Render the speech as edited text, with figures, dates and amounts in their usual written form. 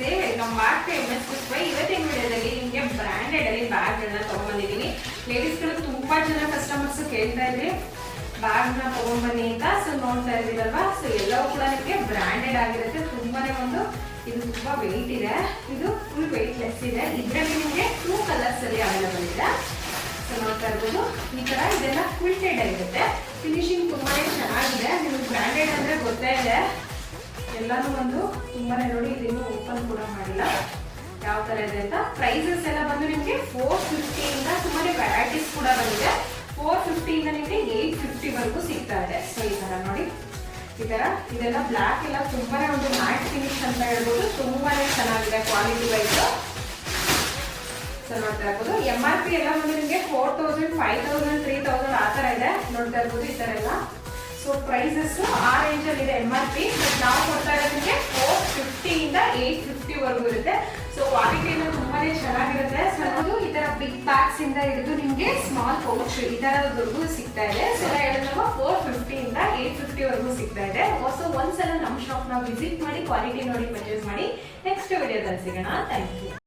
ನಮಸ್ತೆ, welcome back to MS ಪುಷ್ಪ. ಇವತ್ತಿನ ವಿಡಿಯೋದಲ್ಲಿ ನಿಮಗೆ ಬ್ರಾಂಡೆಡ್ ಅಲ್ಲಿ ಬ್ಯಾಗ್ ಗಳನ್ನ ತಗೊಂಡ್ಬಂದಿದ್ದೀನಿ. ಲೇಡೀಸ್ ಗಳು ತುಂಬಾ ಜನ ಕಸ್ಟಮರ್ಸ್ ಕೇಳ್ತಾ ಇದ್ರಿ ಬ್ಯಾಗ್ ನ ತಗೊಂಡ್ಬನ್ನಿ ಅಂತ. ಸೊ ನೋಡ್ತಾ ಇದ್ದೀರಲ್ವಾ, ಸೊ ಎಲ್ಲವೂ ಕೂಡ ನಿಮಗೆ ಬ್ರಾಂಡೆಡ್ ಆಗಿರುತ್ತೆ. ತುಂಬಾನೇ ಇದು ತುಂಬಾ ವೆಯ್ಟ್ ಇದೆ, ಇದು ಫುಲ್ ವೆಯ್ಟ್ ಲೆಸ್ ಇದೆ. ಇದರಲ್ಲಿ ನಿಮಗೆ 2 ಕಲರ್ಸ್ ಅಲ್ಲಿ ಅವೈಲೇಬಲ್ ಇದೆ. ಸೊ ನೋಡ್ತಾ ಇರ್ಬೋದು, ಈ ತರ ಇದೆಲ್ಲ ಕ್ವಿಲ್ಟೆಡ್ ಆಗಿರುತ್ತೆ. ಫಿನಿಶಿಂಗ್ ತುಂಬಾನೇ ಚೆನ್ನಾಗಿದೆ. ನಿಮ್ಗೆ ಬ್ರಾಂಡೆಡ್ ಅಂದ್ರೆ ಗೊತ್ತೇ ಇದೆ. ಎಲ್ಲಾನು ತುಂಬಾನೇ ನೋಡಿ, ಇದಿನ್ನೂ ಓಪನ್ ಕೂಡ ಮಾಡಿಲ್ಲ ಯಾವ ತರ ಇದೆ ಅಂತ. ಪ್ರೈಸಸ್ ಎಲ್ಲ ಬಂದು ನಿಮಗೆ 450 ಇಂದ ತುಂಬಾನೇ ವೆರೈಟೀಸ್ ಕೂಡ ಬಂದಿದೆ. 450 ಇಂದ ನಿಮಗೆ 850 ವರೆಗೂ ಸಿಗ್ತಾ ಇದೆ. ಸೊ ಈ ತರ ನೋಡಿ, ಈ ತರ ಇದೆಲ್ಲ ಬ್ಲಾಕ್ ಎಲ್ಲ ತುಂಬಾನೇ ಮ್ಯಾಟ್ ಫಿನಿಶ್ ಅಂತ ಹೇಳ್ಬೋದು. ತುಂಬಾನೇ ಚೆನ್ನಾಗಿದೆ ಕ್ವಾಲಿಟಿ ವೈಸ್. ಸೊ ನೋಡ್ತಾ ಇರ್ಬೋದು, MRP ಎಲ್ಲ ಬಂದು ನಿಮಗೆ 4000, 5000, 3000 ಆ ತರ ಇದೆ. ನೋಡ್ತಾ ಇರ್ಬೋದು ಈ ತರ ಎಲ್ಲ. ಸೊ ಪ್ರೈಸಸ್ ಆ ರೇಂಜ್ ಅಲ್ಲಿ ಇದೆ MRP. ಬಟ್ ನಾವು ಕೊಡ್ತಾ ಇರೋದಕ್ಕೆ 450 ಇಂದ 850 ವರೆಗೂ ಇರುತ್ತೆ. ಸೊ ಕ್ವಾಲಿಟಿ ತುಂಬಾನೇ ಚೆನ್ನಾಗಿರುತ್ತೆ. ಸೊ ಅದು ಈ ತರ ಬಿಗ್ ಬ್ಯಾಗ್ಸ್ ಇಂದ ಹಿಡಿದು ನಿಮಗೆ ಸ್ಮಾಲ್ ಪೌಚ್ ಈ ತರದವರೆಗೂ ಸಿಗ್ತಾ ಇದೆ. ಸೊ ಹೇಳಿದ್ರಲ್ಲ 450 ಇಂದ 850 ವರೆಗೂ ಸಿಗ್ತಾ ಇದೆ. ಸೊ ಒಂದ್ಸಲ ನಮ್ಮ ಶಾಪ್ ನ ವಿಸಿಟ್ ಮಾಡಿ ಕ್ವಾಲಿಟಿ ನೋಡಿ ಪರ್ಚೇಸ್ ಮಾಡಿ. ನೆಕ್ಸ್ಟ್ ವಿಡಿಯೋದಲ್ಲಿ ಸಿಗೋಣ. Thank you.